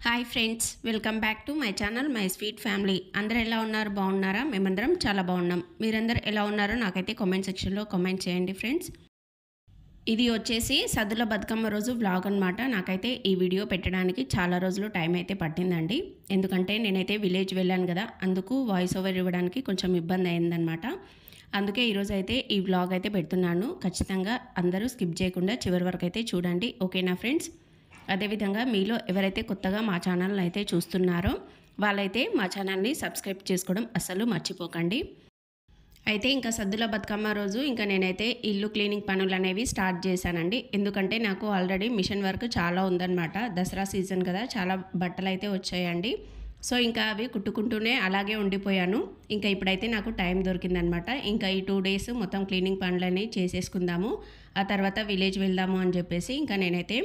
Hi friends, welcome back to my channel my sweet family. అందరూ ఎలా ఉన్నారు? బాగున్నారా? మేమందరం చాలా బాగున్నాం. మీరందరూ ఎలా ఉన్నారో నాకైతే కామెంట్ సెక్షన్లో కామెంట్ చేయండి ఫ్రెండ్స్. ఇది వచ్చేసి సద్దుల బతుకమ్మ రోజు వ్లాగ్ అనమాట. నాకైతే ఈ వీడియో పెట్టడానికి చాలా రోజులు టైం అయితే పట్టిందండి. ఎందుకంటే నేనైతే విలేజ్ వెళ్ళాను కదా, అందుకు వాయిస్ ఓవర్ ఇవ్వడానికి కొంచెం ఇబ్బంది అయిందనమాట. అందుకే ఈరోజు అయితే ఈ వ్లాగ్ అయితే పెడుతున్నాను. ఖచ్చితంగా అందరూ స్కిప్ చేయకుండా చివరి వరకు అయితే చూడండి, ఓకేనా ఫ్రెండ్స్? అదేవిధంగా మీలో ఎవరైతే కొత్తగా మా ఛానల్ని అయితే చూస్తున్నారో వాళ్ళైతే మా ఛానల్ని సబ్స్క్రైబ్ చేసుకోవడం అస్సలు మర్చిపోకండి. అయితే ఇంకా సద్దుల బతుకమ్మ రోజు ఇంకా నేనైతే ఇల్లు క్లీనింగ్ పనులు అనేవి స్టార్ట్ చేశానండి. ఎందుకంటే నాకు ఆల్రెడీ మిషన్ వర్క్ చాలా ఉందన్నమాట. దసరా సీజన్ కదా, చాలా బట్టలు అయితే వచ్చాయండి. సో ఇంకా అవి కుట్టుకుంటూనే అలాగే ఉండిపోయాను. ఇంకా ఇప్పుడైతే నాకు టైం దొరికిందనమాట. ఇంకా ఈ 2 డేస్ మొత్తం క్లీనింగ్ పనులని చేసేసుకుందాము, ఆ తర్వాత విలేజ్ వెళ్దాము అని చెప్పేసి ఇంకా నేనైతే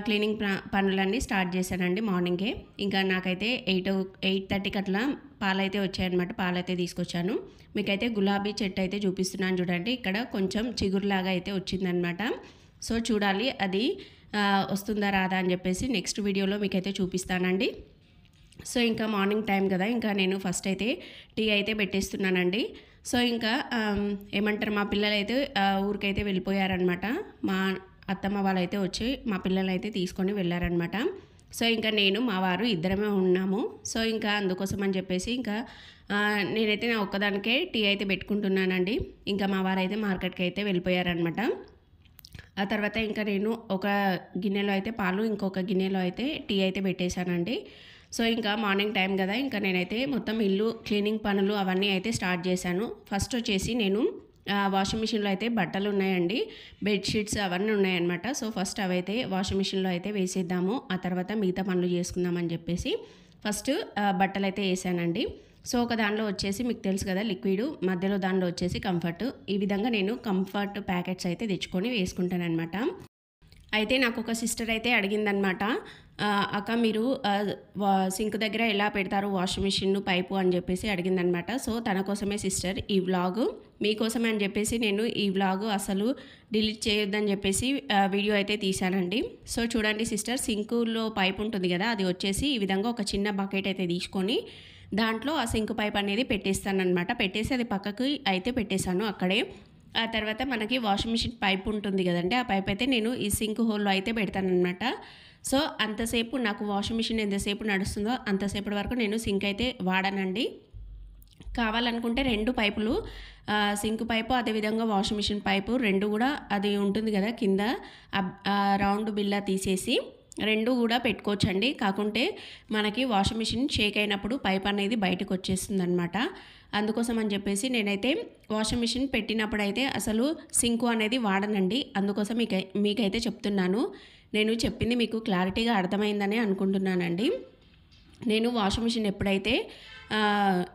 క్లీనింగ్ పనులన్నీ స్టార్ట్ చేశానండి మార్నింగే. ఇంకా నాకైతే 8:30కి అట్లా పాలైతే వచ్చాయన్నమాట. పాలైతే తీసుకొచ్చాను. మీకైతే గులాబీ చెట్టు అయితే చూపిస్తున్నాను చూడండి. ఇక్కడ కొంచెం చిగురులాగా అయితే వచ్చిందనమాట. సో చూడాలి అది వస్తుందా రాదా అని చెప్పేసి నెక్స్ట్ వీడియోలో మీకైతే చూపిస్తానండి. సో ఇంకా మార్నింగ్ టైం కదా, ఇంకా నేను ఫస్ట్ అయితే టీ అయితే పెట్టేస్తున్నానండి. సో ఇంకా ఏమంటారు, మా పిల్లలు అయితే ఊరికైతే వెళ్ళిపోయారనమాట. మా అత్తమ్మ వాళ్ళైతే వచ్చి మా పిల్లలు అయితే తీసుకొని వెళ్ళారనమాట. సో ఇంకా నేను మా వారు ఇద్దరమే ఉన్నాము. సో ఇంకా అందుకోసం అని చెప్పేసి ఇంకా నేనైతే నా ఒక్కదానికే టీ అయితే పెట్టుకుంటున్నానండి. ఇంకా మా వారు అయితే మార్కెట్కి అయితే వెళ్ళిపోయారనమాట. ఆ తర్వాత ఇంకా నేను ఒక గిన్నెలో అయితే పాలు, ఇంకొక గిన్నెలో అయితే టీ అయితే పెట్టేశానండి. సో ఇంకా మార్నింగ్ టైం కదా, ఇంకా నేనైతే మొత్తం ఇల్లు క్లీనింగ్ పనులు అవన్నీ అయితే స్టార్ట్ చేశాను. ఫస్ట్ వచ్చేసి నేను వాషింగ్ మిషన్లో అయితే బట్టలు ఉన్నాయండి, బెడ్షీట్స్ అవన్నీ ఉన్నాయన్నమాట. సో ఫస్ట్ అవైతే వాషింగ్ మిషన్లో అయితే వేసేద్దాము, ఆ తర్వాత మిగతా పనులు చేసుకుందామని చెప్పేసి ఫస్ట్ బట్టలు అయితే వేసానండి. సో ఒక దానిలో వచ్చేసి మీకు తెలుసు కదా లిక్విడ్, మధ్యలో దానిలో వచ్చేసి కంఫర్ట్. ఈ విధంగా నేను కంఫర్ట్ ప్యాకెట్స్ అయితే తెచ్చుకొని వేసుకుంటాను అనమాట. అయితే నాకు ఒక సిస్టర్ అయితే అడిగిందనమాట, అక్క మీరు సింక్ దగ్గర ఎలా పెడతారు వాషింగ్ మిషన్ పైపు అని చెప్పేసి అడిగిందనమాట. సో తన కోసమే సిస్టర్ ఈ వ్లాగ్, మీకోసమే అని చెప్పేసి నేను ఈ వ్లాగ్ అసలు డిలీట్ చేయొద్దని చెప్పేసి వీడియో అయితే తీశానండి. సో చూడండి సిస్టర్, సింకులో పైప్ ఉంటుంది కదా, అది వచ్చేసి ఈ విధంగా ఒక చిన్న బకెట్ అయితే తీసుకొని దాంట్లో ఆ సింక్ పైప్ అనేది పెట్టేస్తానమాట. పెట్టేసి అది పక్కకి అయితే పెట్టేశాను అక్కడే. ఆ తర్వాత మనకి వాషింగ్ మిషన్ పైప్ ఉంటుంది కదండి, ఆ పైప్ అయితే నేను ఈ సింక్ హోల్లో అయితే పెడతానమాట. సో అంతసేపు నాకు వాషింగ్ మిషన్ ఎంతసేపు నడుస్తుందో అంతసేపటి వరకు నేను సింక్ అయితే వాడానండి. కావాలనుకుంటే 2 పైపులు, సింక్ పైపు అదేవిధంగా వాషింగ్ మిషన్ పైపు 2 కూడా అది ఉంటుంది కదా కింద రౌండ్ బిల్లా తీసేసి 2 కూడా పెట్టుకోవచ్చండి. కాకుంటే మనకి వాషింగ్ మిషన్ షేక్ అయినప్పుడు పైప్ అనేది బయటకు వచ్చేస్తుంది అనమాట. అందుకోసం అని చెప్పేసి నేనైతే వాషింగ్ మిషన్ పెట్టినప్పుడు అయితే అసలు సింకు అనేది వాడనండి. అందుకోసం మీకైతే చెప్తున్నాను. నేను చెప్పింది మీకు క్లారిటీగా అర్థమైందని అనుకుంటున్నానండి. నేను వాషింగ్ మిషన్ ఎప్పుడైతే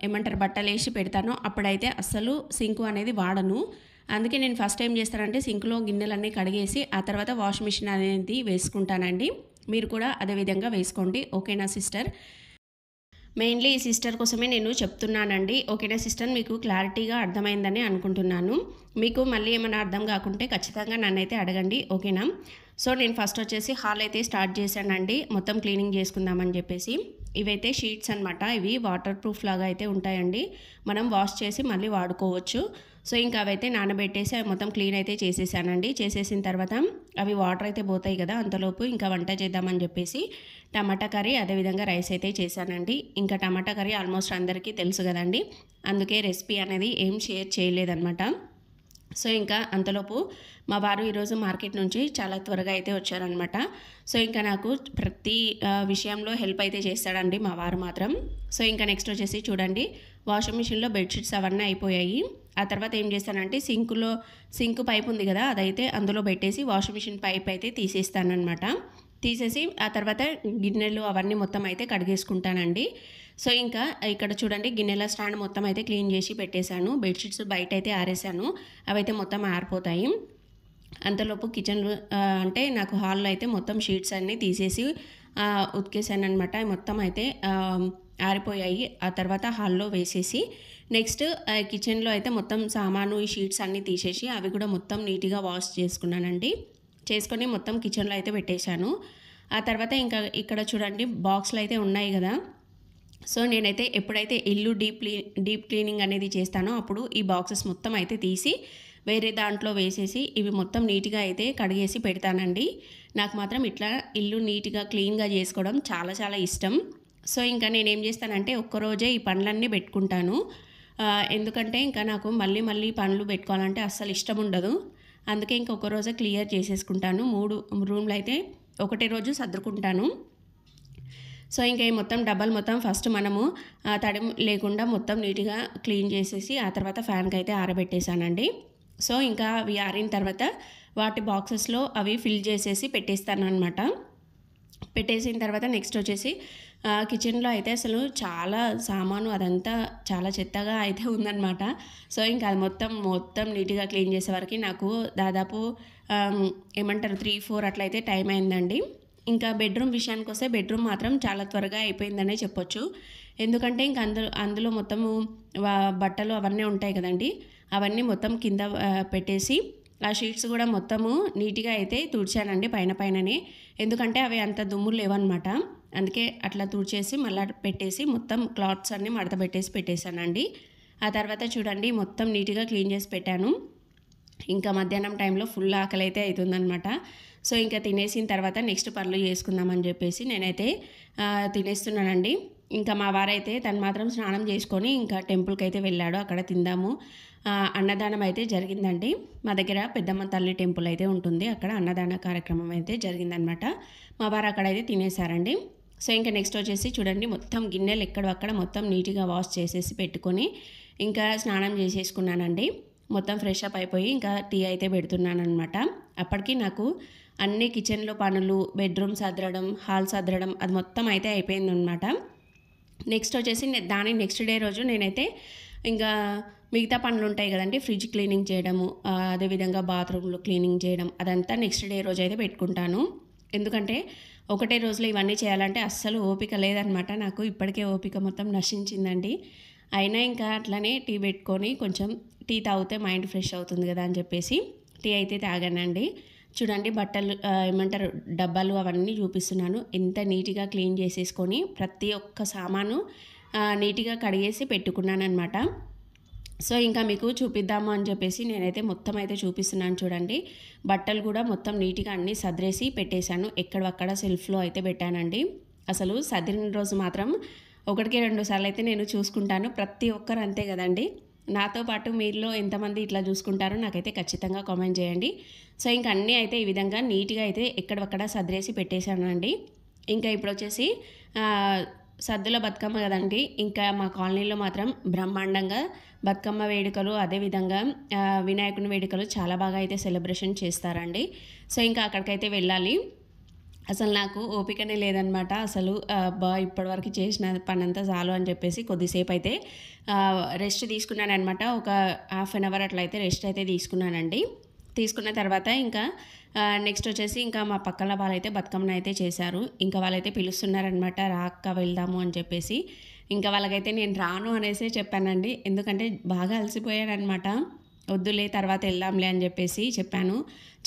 ఏమంటారు బట్టలు వేసి పెడతానో అప్పుడైతే అస్సలు సింకు అనేది వాడను. అందుకే నేను ఫస్ట్ ఏం చేస్తానంటే సింకులో గిన్నెలన్నీ కడిగేసి ఆ తర్వాత వాషింగ్ మిషన్ అనేది వేసుకుంటానండి. మీరు కూడా అదే విధంగా వేసుకోండి, ఓకేనా సిస్టర్? మెయిన్లీ ఈ సిస్టర్ కోసమే నేను చెప్తున్నానండి, ఓకేనా సిస్టర్? మీకు క్లారిటీగా అర్థమైందని అనుకుంటున్నాను. మీకు మళ్ళీ ఏమైనా అర్థం కాకుంటే ఖచ్చితంగా నన్నైతే అడగండి, ఓకేనా? సో నేను ఫస్ట్ వచ్చేసి హాల్ అయితే స్టార్ట్ చేశానండి, మొత్తం క్లీనింగ్ చేసుకుందామని చెప్పేసి. ఇవైతే షీట్స్ అనమాట, ఇవి వాటర్ ప్రూఫ్ లాగా అయితే ఉంటాయండి, మనం వాష్ చేసి మళ్ళీ వాడుకోవచ్చు. సో ఇంకా అవైతే నానబెట్టేసి అవి మొత్తం క్లీన్ అయితే చేసేసానండి. చేసేసిన తర్వాత అవి వాటర్ అయితే పోతాయి కదా, అంతలోపు ఇంకా వంట చేద్దామని చెప్పేసి టమాటా కర్రీ అదేవిధంగా రైస్ అయితే చేశానండి. ఇంకా టమాటా కర్రీ ఆల్మోస్ట్ అందరికీ తెలుసు కదండి, అందుకే రెసిపీ అనేది ఏం షేర్ చేయలేదన్నమాట. సో ఇంకా అంతలోపు మా వారు ఈరోజు మార్కెట్ నుంచి చాలా త్వరగా అయితే వచ్చారనమాట. సో ఇంకా నాకు ప్రతి విషయంలో హెల్ప్ అయితే చేస్తాడండి మా వారు మాత్రం. సో ఇంకా నెక్స్ట్ వచ్చేసి చూడండి, వాషింగ్ మిషన్లో బెడ్షీట్స్ అవన్నీ అయిపోయాయి. ఆ తర్వాత ఏం చేస్తానంటే సింక్ పైప్ ఉంది కదా, అదైతే అందులో పెట్టేసి వాషింగ్ మిషన్ పైప్ అయితే తీసేస్తానమాట. తీసేసి ఆ తర్వాత గిన్నెలు అవన్నీ మొత్తం అయితే కడిగేసుకుంటానండి. సో ఇంకా ఇక్కడ చూడండి, గిన్నెల స్టాండ్ మొత్తం అయితే క్లీన్ చేసి పెట్టేశాను. బెడ్షీట్స్ బయట అయితే ఆరేసాను, అవైతే మొత్తం ఆరిపోతాయి. అంతలోపు కిచెన్లో అంటే నాకు హాల్లో అయితే మొత్తం షీట్స్ అన్నీ తీసేసి ఉతికేసాను అనమాట. మొత్తం అయితే ఆరిపోయాయి. ఆ తర్వాత హాల్లో వేసేసి నెక్స్ట్ కిచెన్లో అయితే మొత్తం సామాను ఈ షీట్స్ అన్నీ తీసేసి అవి కూడా మొత్తం నీట్గా వాష్ చేసుకున్నానండి. చేసుకొని మొత్తం కిచెన్లో అయితే పెట్టేశాను. ఆ తర్వాత ఇంకా ఇక్కడ చూడండి బాక్స్‌లు అయితే ఉన్నాయి గదా! సో, నేనైతే ఎప్పుడైతే ఇల్లు డీప్ క్లీనింగ్ అనేది చేస్తానో అప్పుడు ఈ బాక్సెస్ మొత్తం అయితే తీసి వేరే దాంట్లో వేసేసి ఇవి మొత్తం నీట్‌గా అయితే కడిగేసి పెడతానండి. నాకు మాత్రం ఇట్లా ఇల్లు నీట్‌గా క్లీన్‌గా చేసుకోవడం చాలా చాలా ఇష్టం. సో, ఇంకా నేనేం చేస్తానంటే ఒక్కరోజే ఈ పనులన్నీ పెట్టుకుంటాను. ఎందుకంటే ఇంకా నాకు మళ్ళీ మళ్ళీ పనులు పెట్టుకోవాలంటే అస్సలు ఇష్టం ఉండదు. అందుకే ఇంకొక రోజే క్లియర్ చేసేసుకుంటాను. 3 రూమ్‌లు అయితే ఒకటే రోజు సర్దుకుంటాను. సో, ఇంక ఈ మొత్తం డబ్బాలు మొత్తం ఫస్ట్ మనము తడి లేకుండా మొత్తం నీట్‌గా క్లీన్ చేసేసి ఆ తర్వాత ఫ్యాన్‌కైతే ఆరబెట్టేసానండి. సో, ఇంకా అవి ఆరిన తర్వాత వాటి బాక్సెస్‌లో అవి ఫిల్ చేసేసి పెట్టేస్తాననమాట. పెట్టేసిన తర్వాత నెక్స్ట్ వచ్చేసి కిచెన్‌లో అయితే అసలు చాలా సామాను అదంతా చాలా చెత్తగా అయితే ఉందనమాట. సో, ఇంకా అది మొత్తం నీట్‌గా క్లీన్ చేసే వరకి నాకు దాదాపు ఏమంటారు 3, 4 అట్లయితే టైం అయిందండి. ఇంకా బెడ్రూమ్ విషయానికొస్తే బెడ్రూమ్ మాత్రం చాలా త్వరగా అయిపోయిందనే చెప్పొచ్చు. ఎందుకంటే ఇంక అందులో మొత్తము బట్టలు అవన్నీ ఉంటాయి కదండీ! అవన్నీ మొత్తం కింద పెట్టేసి ఆ షీట్స్ కూడా మొత్తము నీట్‌గా అయితే తుడిచానండి పైననే. ఎందుకంటే అవి అంత దుమ్ములు లేవనమాట. అందుకే అట్లా తుడిచేసి మళ్ళా పెట్టేసి మొత్తం క్లాత్స్ అన్నీ మడత పెట్టేసానండి. ఆ తర్వాత చూడండి మొత్తం నీట్‌గా క్లీన్ చేసి పెట్టాను. ఇంకా మధ్యాహ్నం టైంలో ఫుల్ ఆకలైతే అయితుందనమాట. సో, ఇంకా తినేసిన తర్వాత నెక్స్ట్ పనులు చేసుకుందామని చెప్పేసి నేనైతే తినేస్తున్నానండి. ఇంకా మా వారైతే తను మాత్రం స్నానం చేసుకొని ఇంకా టెంపుల్‌కైతే వెళ్ళాడు. అక్కడ తిందాము అన్నదానం అయితే జరిగిందండి. మా దగ్గర పెద్దమ్మ తల్లి టెంపుల్ అయితే ఉంటుంది. అక్కడ అన్నదాన కార్యక్రమం అయితే జరిగిందనమాట. మా వారు అక్కడైతే తినేసారండి. సో, ఇంకా నెక్స్ట్ వచ్చేసి చూడండి మొత్తం గిన్నెలు ఎక్కడక్కడ మొత్తం నీట్‌గా వాష్ చేసేసి పెట్టుకొని ఇంకా స్నానం చేసేసుకున్నానండి. మొత్తం ఫ్రెష్ అప్ అయిపోయి ఇంకా టీ అయితే పెడుతున్నాననమాట. అప్పటికి నాకు అన్ని కిచెన్‌లో పనులు, బెడ్రూమ్ సదరడం, హాల్ సదరడం అది మొత్తం అయితే అయిపోయిందనమాట. నెక్స్ట్ వచ్చేసి దాని నెక్స్ట్ డే రోజు నేనైతే ఇంకా మిగతా పనులు ఉంటాయి కదండీ! ఫ్రిడ్జ్ క్లీనింగ్ చేయడము, అదేవిధంగా బాత్రూమ్‌లో క్లీనింగ్ చేయడం అదంతా నెక్స్ట్ డే రోజు అయితే పెట్టుకుంటాను. ఎందుకంటే ఒకటే రోజులో ఇవన్నీ చేయాలంటే అస్సలు ఓపిక లేదనమాట. నాకు ఇప్పటికే ఓపిక మొత్తం నశించిందండి. అయినా ఇంకా అట్లనే టీ పెట్టుకొని కొంచెం టీ తాగితే మైండ్ ఫ్రెష్ అవుతుంది కదా అని చెప్పేసి టీ అయితే తాగానండి. చూడండి బట్టలు ఏమంటారు డబ్బాలు అవన్నీ చూపిస్తున్నాను. ఎంత నీట్‌గా క్లీన్ చేసేసుకొని ప్రతి ఒక్క సామాను నీట్‌గా కడిగేసి పెట్టుకున్నాననమాట. సో, ఇంకా మీకు చూపిద్దాము అని చెప్పేసి నేనైతే మొత్తం అయితే చూపిస్తున్నాను చూడండి. బట్టలు కూడా మొత్తం నీట్‌గా అన్నీ సదిరేసి పెట్టేశాను. ఎక్కడవక్కడ సెల్ఫ్‌లో అయితే పెట్టానండి. అసలు సదిరిన రోజు మాత్రం 1కి 2 సార్లు అయితే నేను చూసుకుంటాను. ప్రతి ఒక్కరు అంతే కదండీ! నాతో పాటు మీలో ఎంతమంది ఇట్లా చూసుకుంటారో నాకైతే ఖచ్చితంగా కామెంట్ చేయండి. సో, ఇంక అన్నీ అయితే ఈ విధంగా నీట్‌గా అయితే ఎక్కడవక్కడ సదిరేసి పెట్టేశానండి. ఇంకా ఇప్పుడొచ్చేసి సద్దుల బతుకమ్మ కదండీ! ఇంకా మా కాలనీలో మాత్రం బ్రహ్మాండంగా బతుకమ్మ వేడుకలు, అదేవిధంగా వినాయకుని వేడుకలు చాలా బాగా అయితే సెలబ్రేషన్ చేస్తారండి. సో, ఇంకా అక్కడికైతే వెళ్ళాలి. అసలు నాకు ఓపికనే లేదనమాట. అసలు అబ్బా! ఇప్పటివరకు చేసిన పనంతా చాలు అని చెప్పేసి కొద్దిసేపు అయితే రెస్ట్ తీసుకున్నాననమాట. ఒక హాఫ్ అన్ అవర్ అట్లా అయితే రెస్ట్ అయితే తీసుకున్నానండి. తీసుకున్న తర్వాత ఇంకా నెక్స్ట్ వచ్చేసి ఇంకా మా పక్కన వాళ్ళైతే బతుకమ్మను అయితే చేశారు. ఇంకా వాళ్ళైతే పిలుస్తున్నారనమాట, రా అక్క వెళ్దాము అని చెప్పేసి. ఇంకా వాళ్ళకైతే నేను రాను అనేసే చెప్పానండి. ఎందుకంటే బాగా అలసిపోయాననమాట. వద్దులే తర్వాత వెళ్దాంలే అని చెప్పేసి చెప్పాను.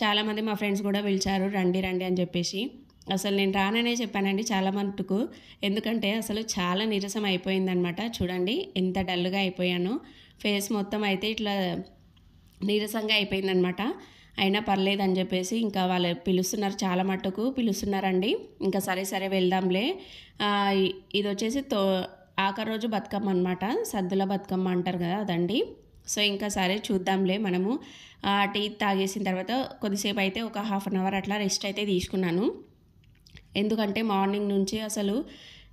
చాలామంది మా ఫ్రెండ్స్ కూడా పిలిచారు రండి అని చెప్పేసి. అసలు నేను రాననే చెప్పానండి చాలా మటుకు. ఎందుకంటే అసలు చాలా నీరసం అయిపోయిందనమాట. చూడండి ఎంత డల్‌గా అయిపోయానో. ఫేస్ మొత్తం అయితే ఇట్లా నీరసంగా అయిపోయిందనమాట. అయినా పర్లేదని చెప్పేసి ఇంకా వాళ్ళు పిలుస్తున్నారు, చాలా మట్టుకు పిలుస్తున్నారండి. ఇంకా సరే వెళ్దాంలే. ఇదొచ్చేసి ఆఖరి రోజు బతుకమ్మ అనమాట. సద్దుల బతుకమ్మ అంటారు కదా అదండి. సో, ఇంకా సరే చూద్దాంలే మనము టీ తాగేసిన తర్వాత కొద్దిసేపు అయితే ఒక హాఫ్ అన్ అవర్ అట్లా రెస్ట్ అయితే తీసుకున్నాను. ఎందుకంటే మార్నింగ్ నుంచి అసలు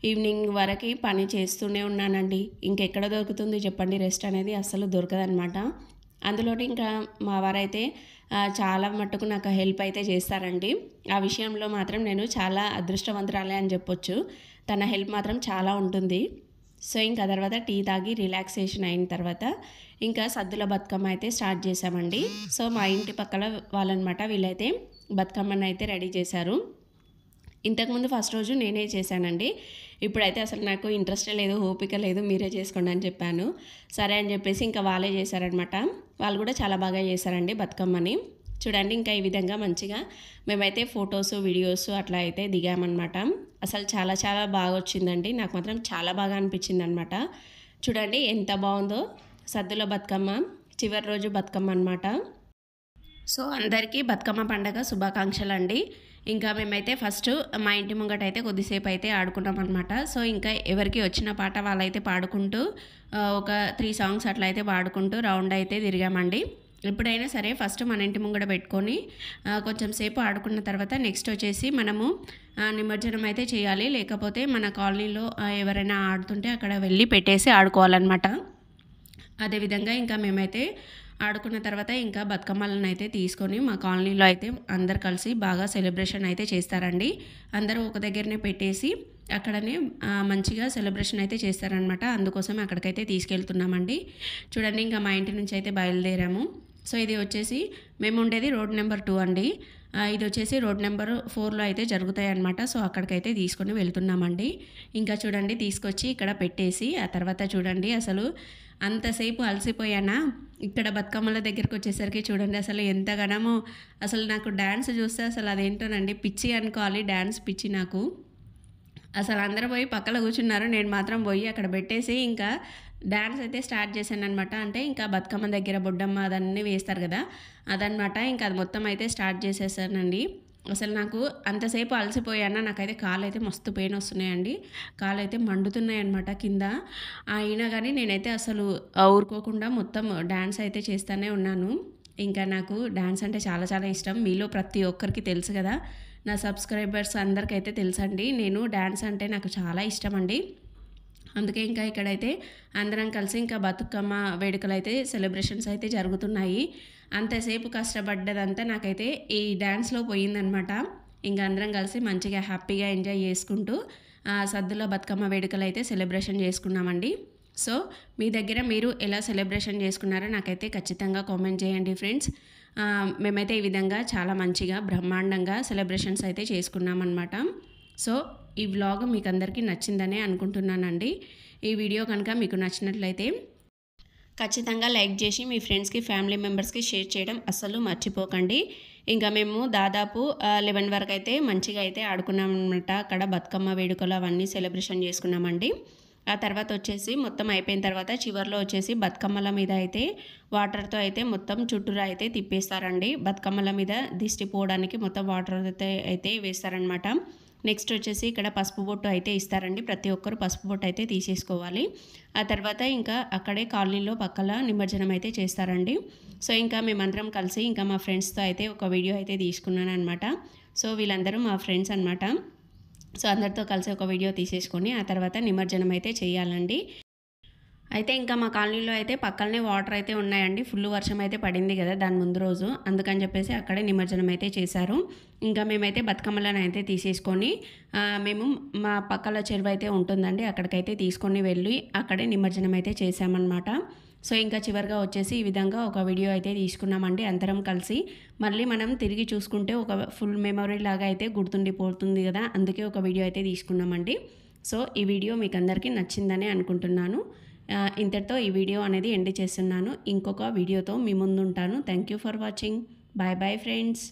ఈవినింగ్ వరకు పని చేస్తూనే ఉన్నానండి. ఇంకెక్కడ దొరుకుతుంది చెప్పండి రెస్ట్ అనేది అస్సలు దొరకదనమాట. అందులోని ఇంకా మా వారైతే చాలా మట్టుకు నాకు హెల్ప్ అయితే చేస్తారండి. ఆ విషయంలో మాత్రం నేను చాలా అదృష్టవంతురాలే అని చెప్పొచ్చు. తన హెల్ప్ మాత్రం చాలా ఉంటుంది. సో, ఇంకా తర్వాత టీ తాగి రిలాక్సేషన్ అయిన తర్వాత ఇంకా సద్దుల బతుకమ్మ అయితే స్టార్ట్ చేసామండి. సో, మా ఇంటి పక్కల వాళ్ళనమాట వీళ్ళైతే బతుకమ్మను అయితే రెడీ చేశారు. ఇంతకుముందు ఫస్ట్ రోజు నేనే చేశానండి. ఇప్పుడైతే అసలు నాకు ఇంట్రెస్టే లేదు, ఓపిక లేదు, మీరే చేసుకోండి అని చెప్పాను. సరే అని చెప్పేసి ఇంకా వాళ్ళే చేశారనమాట. వాళ్ళు కూడా చాలా బాగా చేశారండి బతుకమ్మని. చూడండి ఇంకా ఈ విధంగా మంచిగా మేమైతే ఫొటోస్ వీడియోస్ అట్లా అయితే దిగామన్నమాట. అసలు చాలా చాలా బాగా వచ్చిందండి. నాకు మాత్రం చాలా బాగా అనిపించింది అనమాట. చూడండి ఎంత బాగుందో. సద్దుల బతుకమ్మ చివరి రోజు బతుకమ్మ అనమాట. సో అందరికీ బతుకమ్మ పండగ శుభాకాంక్షలు అండి. ఇంకా మేమైతే ఫస్ట్ మా ఇంటి ముంగట అయితే కొద్దిసేపు అయితే ఆడుకున్నాం అనమాట. సో ఇంకా ఎవరికి వచ్చిన పాట వాళ్ళైతే పాడుకుంటూ ఒక 3 సాంగ్స్ అట్లా అయితే పాడుకుంటూ రౌండ్ అయితే తిరిగామండి. ఎప్పుడైనా సరే ఫస్ట్ మన ఇంటి ముంగడ పెట్టుకొని కొంచెం సేపు ఆడుకున్న తర్వాత నెక్స్ట్ వచ్చేసి మనము నిమజ్జనం అయితే చేయాలి. లేకపోతే మన కాలనీలో ఎవరైనా ఆడుతుంటే అక్కడ వెళ్ళి పెట్టేసి ఆడుకోవాలన్నమాట. అదేవిధంగా ఇంకా మేమైతే ఆడుకున్న తర్వాత ఇంకా బతుకమ్మలను అయితే తీసుకొని మా కాలనీలో అయితే అందరు కలిసి బాగా సెలబ్రేషన్ అయితే చేస్తారండి. అందరూ ఒక దగ్గరనే పెట్టేసి అక్కడనే మంచిగా సెలబ్రేషన్ అయితే చేస్తారనమాట. అందుకోసం అక్కడికైతే తీసుకెళ్తున్నామండి. చూడండి ఇంకా మా ఇంటి నుంచి అయితే బయలుదేరాము. సో ఇది వచ్చేసి మేము ఉండేది రోడ్ నెంబర్ 2 అండి. ఇది వచ్చేసి రోడ్ నెంబర్ 4లో అయితే జరుగుతాయి అన్నమాట. సో అక్కడికైతే తీసుకొని వెళ్తున్నామండి. ఇంకా చూడండి తీసుకొచ్చి ఇక్కడ పెట్టేసి ఆ తర్వాత చూడండి అసలు అంతసేపు అలసిపోయానా. ఇక్కడ బతుకమ్మల దగ్గరికి వచ్చేసరికి చూడండి అసలు ఎంతగానో అసలు నాకు డ్యాన్స్ చూస్తే అసలు అదేంటోనండి పిచ్చి అనుకోవాలి. డ్యాన్స్ పిచ్చి నాకు. అసలు అందరూ పోయి పక్కన కూర్చున్నారు. నేను మాత్రం పోయి అక్కడ పెట్టేసి ఇంకా డ్యాన్స్ అయితే స్టార్ట్ చేశాను అనమాట. అంటే ఇంకా బతుకమ్మ దగ్గర బొడ్డమ్మ అదన్నీ వేస్తారు కదా అదనమాట. ఇంకా అది మొత్తం అయితే స్టార్ట్ చేసేసానండి. అసలు నాకు అంతసేపు అలసిపోయానా. నాకైతే కాళ్ళు అయితే మస్తు పెయిన్ వస్తున్నాయండి. కాళ్ళు అయితే మండుతున్నాయి అనమాట కింద. అయినా కానీ నేనైతే అసలు ఊరుకోకుండా మొత్తం డ్యాన్స్ అయితే చేస్తూనే ఉన్నాను. ఇంకా నాకు డ్యాన్స్ అంటే చాలా చాలా ఇష్టం. మీలో ప్రతి ఒక్కరికి తెలుసు కదా, నా సబ్స్క్రైబర్స్ అందరికైతే తెలుసండి. నేను డ్యాన్స్ అంటే నాకు చాలా ఇష్టం అండి. అందుకే ఇంకా ఇక్కడైతే అందరం కలిసి ఇంకా బతుకమ్మ వేడుకలు అయితే సెలబ్రేషన్స్ అయితే జరుగుతున్నాయి. అంతసేపు కష్టపడ్డదంతా నాకైతే ఈ డ్యాన్స్లో పోయిందనమాట. ఇంకా అందరం కలిసి మంచిగా హ్యాపీగా ఎంజాయ్ చేసుకుంటూ సద్దుల బతుకమ్మ వేడుకలు అయితే సెలబ్రేషన్ చేసుకున్నామండి. సో మీ దగ్గర మీరు ఎలా సెలబ్రేషన్ చేసుకున్నారో నాకైతే ఖచ్చితంగా కామెంట్ చేయండి ఫ్రెండ్స్. మేమైతే ఈ విధంగా చాలా మంచిగా బ్రహ్మాండంగా సెలబ్రేషన్స్ అయితే చేసుకున్నామన్నమాట. సో ఈ వ్లాగ్ మీకు అందరికీ నచ్చిందనే అనుకుంటున్నానండి. ఈ వీడియో కనుక మీకు నచ్చినట్లయితే ఖచ్చితంగా లైక్ చేసి మీ ఫ్రెండ్స్కి ఫ్యామిలీ మెంబర్స్కి షేర్ చేయడం అస్సలు మర్చిపోకండి. ఇంకా మేము దాదాపు 11 వరకు అయితే మంచిగా అయితే ఆడుకున్నామన్నమాట. అక్కడ బతుకమ్మ వేడుకలు అవన్నీ సెలబ్రేషన్ చేసుకున్నామండి. ఆ తర్వాత వచ్చేసి మొత్తం అయిపోయిన తర్వాత చివరిలో వచ్చేసి బతుకమ్మల మీద అయితే వాటర్తో అయితే మొత్తం చుట్టూరా అయితే తిప్పేస్తారండి. బతుకమ్మల మీద దిష్టి పోవడానికి మొత్తం వాటర్ అయితే వేస్తారనమాట. నెక్స్ట్ వచ్చేసి ఇక్కడ పసుపు బొట్టు అయితే ఇస్తారండి. ప్రతి ఒక్కరు పసుపు బొట్టు అయితే తీసేసుకోవాలి. ఆ తర్వాత ఇంకా అక్కడే కాలనీలో పక్కల నిమజ్జనం అయితే చేస్తారండి. సో ఇంకా మేమందరం కలిసి ఇంకా మా ఫ్రెండ్స్తో అయితే ఒక వీడియో అయితే తీసుకున్నాను అనమాట. సో వీళ్ళందరూ మా ఫ్రెండ్స్ అనమాట. సో అందరితో కలిసి ఒక వీడియో తీసేసుకొని ఆ తర్వాత నిమజ్జనం అయితే చేయాలండి. అయితే ఇంకా మా కాలనీలో అయితే పక్కనే వాటర్ అయితే ఉన్నాయండి. ఫుల్ వర్షం అయితే పడింది కదా దాని ముందు రోజు. అందుకని చెప్పేసి అక్కడే నిమజ్జనం అయితే చేశారు. ఇంకా మేమైతే బతుకమ్మలను అయితే తీసేసుకొని మేము మా పక్కల చెరువు అయితే ఉంటుందండి అక్కడికైతే తీసుకొని వెళ్ళి అక్కడే నిమజ్జనం అయితే చేసామన్నమాట. సో ఇంకా చివరిగా వచ్చేసి ఈ విధంగా ఒక వీడియో అయితే తీసుకున్నామండి అందరం కలిసి. మళ్ళీ మనం తిరిగి చూసుకుంటే ఒక ఫుల్ మెమొరీ లాగా అయితే గుర్తుండిపోతుంది కదా, అందుకే ఒక వీడియో అయితే తీసుకున్నామండి. సో ఈ వీడియో మీకు అందరికీ నచ్చిందని అనుకుంటున్నాను. ఇంతటితో ఈ వీడియో అనేది ఎండ్ చేస్తున్నాను. ఇంకొక వీడియోతో మీ ముందు ఉంటాను. Thank you for watching. Bye bye friends.